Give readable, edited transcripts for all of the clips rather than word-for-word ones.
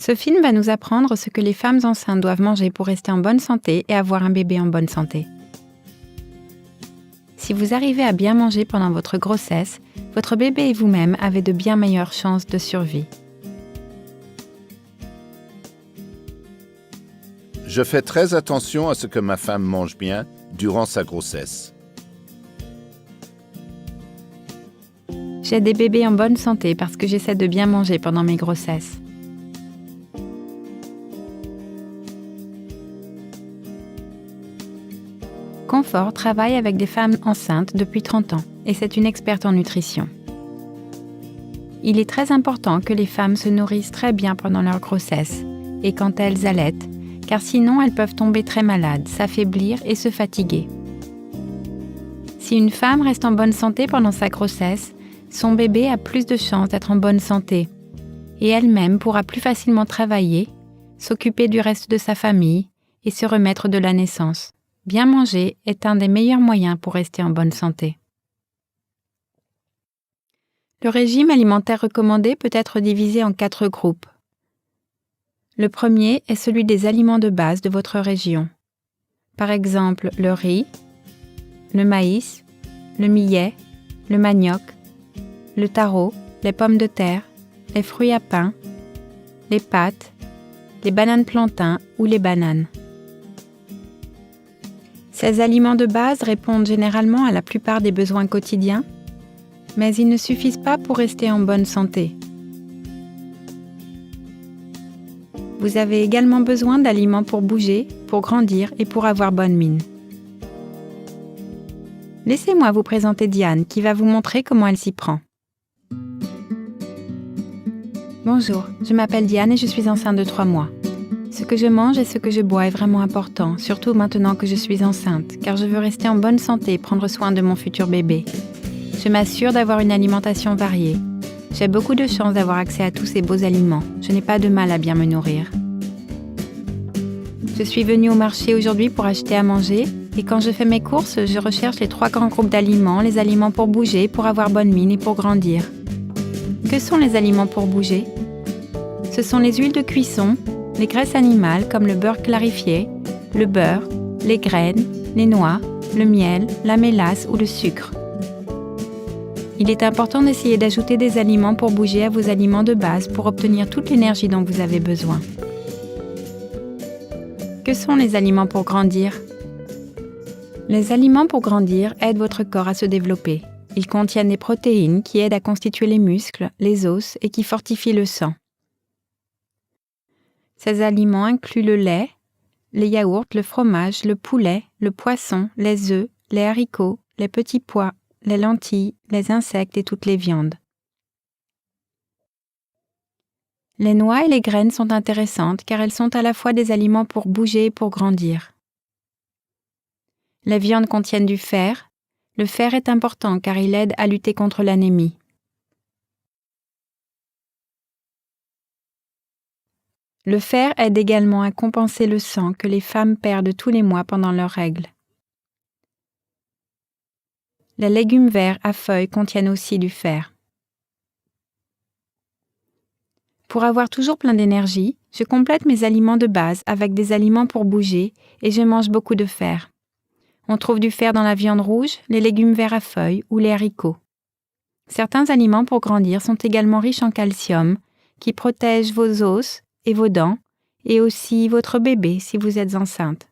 Ce film va nous apprendre ce que les femmes enceintes doivent manger pour rester en bonne santé et avoir un bébé en bonne santé. Si vous arrivez à bien manger pendant votre grossesse, votre bébé et vous-même avez de bien meilleures chances de survie. Je fais très attention à ce que ma femme mange bien durant sa grossesse. J'ai des bébés en bonne santé parce que j'essaie de bien manger pendant mes grossesses. Confort travaille avec des femmes enceintes depuis 30 ans et c'est une experte en nutrition. Il est très important que les femmes se nourrissent très bien pendant leur grossesse et quand elles allaitent, car sinon elles peuvent tomber très malades, s'affaiblir et se fatiguer. Si une femme reste en bonne santé pendant sa grossesse, son bébé a plus de chances d'être en bonne santé et elle-même pourra plus facilement travailler, s'occuper du reste de sa famille et se remettre de la naissance. Bien manger est un des meilleurs moyens pour rester en bonne santé. Le régime alimentaire recommandé peut être divisé en 4 groupes. Le premier est celui des aliments de base de votre région. Par exemple, le riz, le maïs, le millet, le manioc, le taro, les pommes de terre, les fruits à pain, les pâtes, les bananes plantains ou les bananes. Ces aliments de base répondent généralement à la plupart des besoins quotidiens, mais ils ne suffisent pas pour rester en bonne santé. Vous avez également besoin d'aliments pour bouger, pour grandir et pour avoir bonne mine. Laissez-moi vous présenter Diane qui va vous montrer comment elle s'y prend. Bonjour, je m'appelle Diane et je suis enceinte de 3 mois. Ce que je mange et ce que je bois est vraiment important, surtout maintenant que je suis enceinte, car je veux rester en bonne santé et prendre soin de mon futur bébé. Je m'assure d'avoir une alimentation variée. J'ai beaucoup de chance d'avoir accès à tous ces beaux aliments. Je n'ai pas de mal à bien me nourrir. Je suis venue au marché aujourd'hui pour acheter à manger et quand je fais mes courses, je recherche les 3 grands groupes d'aliments, les aliments pour bouger, pour avoir bonne mine et pour grandir. Que sont les aliments pour bouger ? Ce sont les huiles de cuisson, les graisses animales comme le beurre clarifié, le beurre, les graines, les noix, le miel, la mélasse ou le sucre. Il est important d'essayer d'ajouter des aliments pour bouger à vos aliments de base pour obtenir toute l'énergie dont vous avez besoin. Que sont les aliments pour grandir ? Les aliments pour grandir aident votre corps à se développer. Ils contiennent des protéines qui aident à constituer les muscles, les os et qui fortifient le sang. Ces aliments incluent le lait, les yaourts, le fromage, le poulet, le poisson, les œufs, les haricots, les petits pois, les lentilles, les insectes et toutes les viandes. Les noix et les graines sont intéressantes car elles sont à la fois des aliments pour bouger et pour grandir. Les viandes contiennent du fer. Le fer est important car il aide à lutter contre l'anémie. Le fer aide également à compenser le sang que les femmes perdent tous les mois pendant leurs règles. Les légumes verts à feuilles contiennent aussi du fer. Pour avoir toujours plein d'énergie, je complète mes aliments de base avec des aliments pour bouger et je mange beaucoup de fer. On trouve du fer dans la viande rouge, les légumes verts à feuilles ou les haricots. Certains aliments pour grandir sont également riches en calcium, qui protègent vos os et vos dents, et aussi votre bébé si vous êtes enceinte.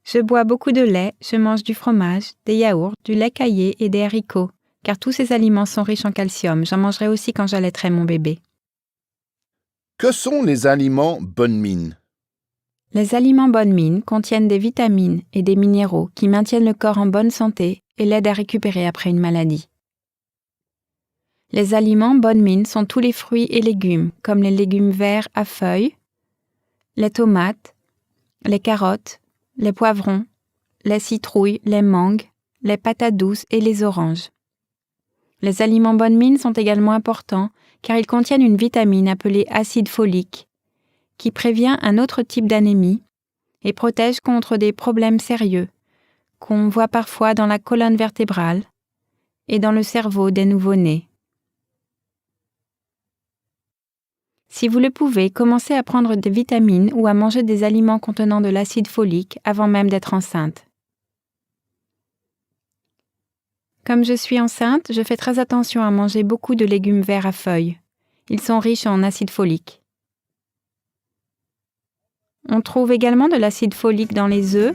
Je bois beaucoup de lait, je mange du fromage, des yaourts, du lait caillé et des haricots, car tous ces aliments sont riches en calcium. J'en mangerai aussi quand j'allaiterai mon bébé. Que sont les aliments bonne mine ? Les aliments bonne mine contiennent des vitamines et des minéraux qui maintiennent le corps en bonne santé et l'aident à récupérer après une maladie. Les aliments bonne mine sont tous les fruits et légumes, comme les légumes verts à feuilles, les tomates, les carottes, les poivrons, les citrouilles, les mangues, les patates douces et les oranges. Les aliments bonne mine sont également importants car ils contiennent une vitamine appelée acide folique qui prévient un autre type d'anémie et protège contre des problèmes sérieux qu'on voit parfois dans la colonne vertébrale et dans le cerveau des nouveau-nés. Si vous le pouvez, commencez à prendre des vitamines ou à manger des aliments contenant de l'acide folique avant même d'être enceinte. Comme je suis enceinte, je fais très attention à manger beaucoup de légumes verts à feuilles. Ils sont riches en acide folique. On trouve également de l'acide folique dans les œufs,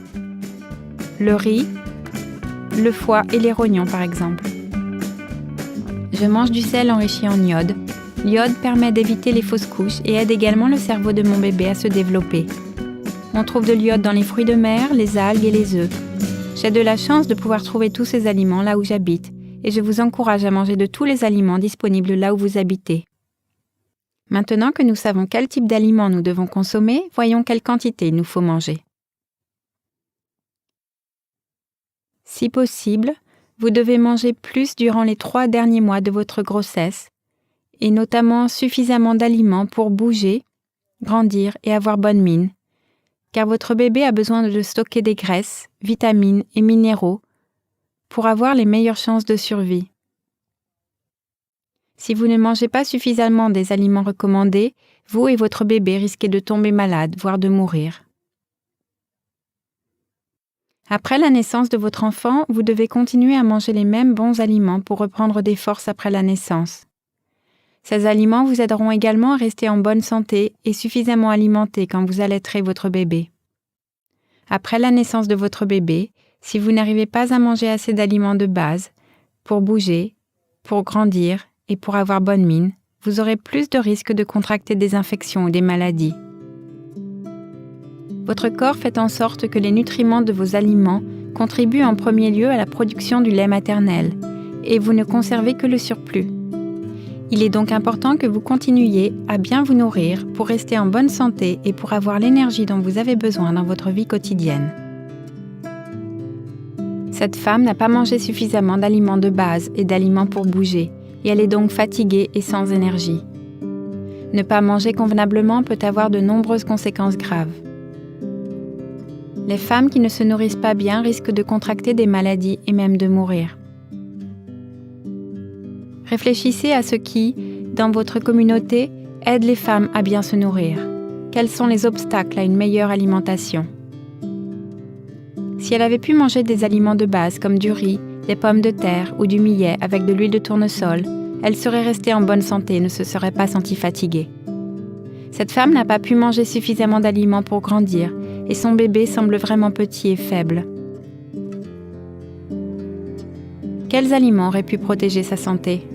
le riz, le foie et les rognons par exemple. Je mange du sel enrichi en iode. L'iode permet d'éviter les fausses couches et aide également le cerveau de mon bébé à se développer. On trouve de l'iode dans les fruits de mer, les algues et les œufs. J'ai de la chance de pouvoir trouver tous ces aliments là où j'habite et je vous encourage à manger de tous les aliments disponibles là où vous habitez. Maintenant que nous savons quel type d'aliments nous devons consommer, voyons quelle quantité il nous faut manger. Si possible, vous devez manger plus durant les 3 derniers mois de votre grossesse et notamment suffisamment d'aliments pour bouger, grandir et avoir bonne mine, car votre bébé a besoin de stocker des graisses, vitamines et minéraux pour avoir les meilleures chances de survie. Si vous ne mangez pas suffisamment des aliments recommandés, vous et votre bébé risquez de tomber malade, voire de mourir. Après la naissance de votre enfant, vous devez continuer à manger les mêmes bons aliments pour reprendre des forces après la naissance. Ces aliments vous aideront également à rester en bonne santé et suffisamment alimenté quand vous allaiterez votre bébé. Après la naissance de votre bébé, si vous n'arrivez pas à manger assez d'aliments de base, pour bouger, pour grandir et pour avoir bonne mine, vous aurez plus de risques de contracter des infections ou des maladies. Votre corps fait en sorte que les nutriments de vos aliments contribuent en premier lieu à la production du lait maternel, et vous ne conservez que le surplus. Il est donc important que vous continuiez à bien vous nourrir pour rester en bonne santé et pour avoir l'énergie dont vous avez besoin dans votre vie quotidienne. Cette femme n'a pas mangé suffisamment d'aliments de base et d'aliments pour bouger, et elle est donc fatiguée et sans énergie. Ne pas manger convenablement peut avoir de nombreuses conséquences graves. Les femmes qui ne se nourrissent pas bien risquent de contracter des maladies et même de mourir. Réfléchissez à ce qui, dans votre communauté, aide les femmes à bien se nourrir. Quels sont les obstacles à une meilleure alimentation? Si elle avait pu manger des aliments de base comme du riz, des pommes de terre ou du millet avec de l'huile de tournesol, elle serait restée en bonne santé et ne se serait pas sentie fatiguée. Cette femme n'a pas pu manger suffisamment d'aliments pour grandir et son bébé semble vraiment petit et faible. Quels aliments auraient pu protéger sa santé?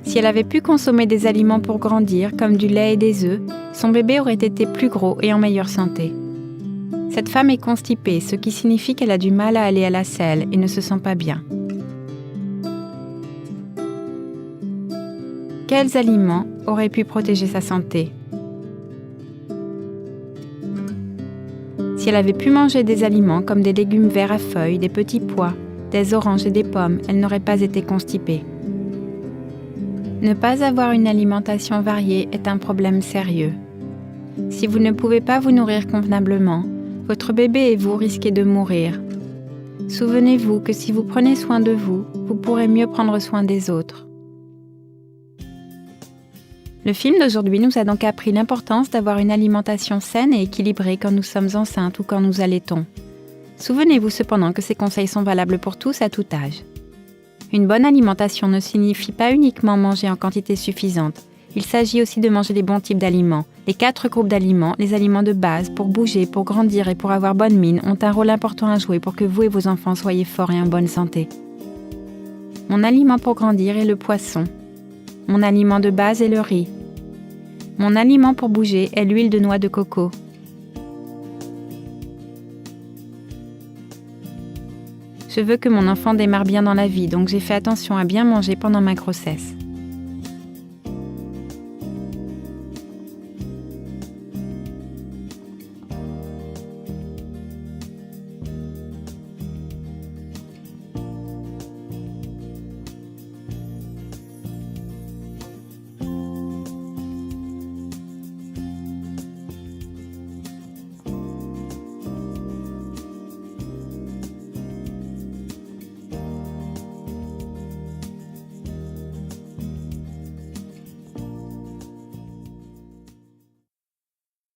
Si elle avait pu consommer des aliments pour grandir, comme du lait et des œufs, son bébé aurait été plus gros et en meilleure santé. Cette femme est constipée, ce qui signifie qu'elle a du mal à aller à la selle et ne se sent pas bien. Quels aliments auraient pu protéger sa santé? Si elle avait pu manger des aliments comme des légumes verts à feuilles, des petits pois, des oranges et des pommes, elle n'aurait pas été constipée. Ne pas avoir une alimentation variée est un problème sérieux. Si vous ne pouvez pas vous nourrir convenablement, votre bébé et vous risquez de mourir. Souvenez-vous que si vous prenez soin de vous, vous pourrez mieux prendre soin des autres. Le film d'aujourd'hui nous a donc appris l'importance d'avoir une alimentation saine et équilibrée quand nous sommes enceintes ou quand nous allaitons. Souvenez-vous cependant que ces conseils sont valables pour tous à tout âge. Une bonne alimentation ne signifie pas uniquement manger en quantité suffisante. Il s'agit aussi de manger les bons types d'aliments. Les 4 groupes d'aliments, les aliments de base, pour bouger, pour grandir et pour avoir bonne mine, ont un rôle important à jouer pour que vous et vos enfants soyez forts et en bonne santé. Mon aliment pour grandir est le poisson. Mon aliment de base est le riz. Mon aliment pour bouger est l'huile de noix de coco. Je veux que mon enfant démarre bien dans la vie, donc j'ai fait attention à bien manger pendant ma grossesse.